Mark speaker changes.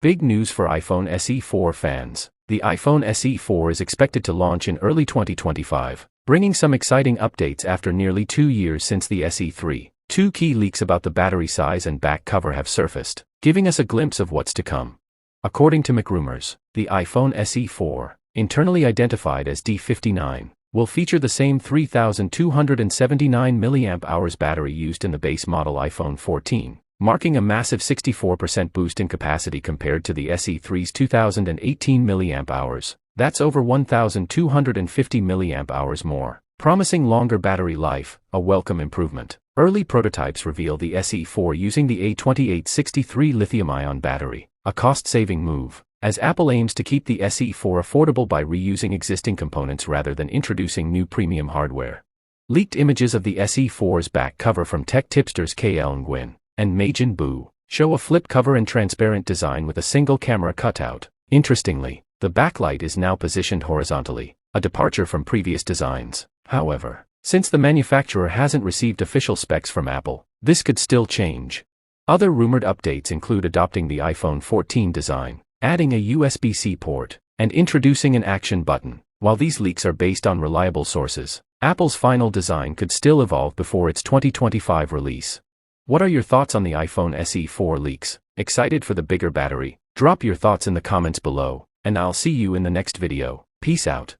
Speaker 1: Big news for iPhone SE 4 fans. The iPhone SE 4 is expected to launch in early 2025, bringing some exciting updates after nearly 2 years since the SE 3. Two key leaks about the battery size and back cover have surfaced, giving us a glimpse of what's to come. According to McRumors, the iPhone SE 4, internally identified as D59, will feature the same 3,279 mAh battery used in the base model iPhone 14. Marking a massive 64% boost in capacity compared to the SE3's 2018 mAh. That's over 1,250 mAh more, promising longer battery life, a welcome improvement. Early prototypes reveal the SE4 using the A2863 lithium-ion battery, a cost-saving move, as Apple aims to keep the SE4 affordable by reusing existing components rather than introducing new premium hardware. Leaked images of the SE4's back cover from tech tipsters KL Nguyen and Majin Boo show a flip cover and transparent design with a single camera cutout. Interestingly, the backlight is now positioned horizontally, a departure from previous designs. However, since the manufacturer hasn't received official specs from Apple, this could still change. Other rumored updates include adopting the iPhone 14 design, adding a USB-C port, and introducing an action button. While these leaks are based on reliable sources, Apple's final design could still evolve before its 2025 release. What are your thoughts on the iPhone SE 4 leaks? Excited for the bigger battery? Drop your thoughts in the comments below, and I'll see you in the next video. Peace out.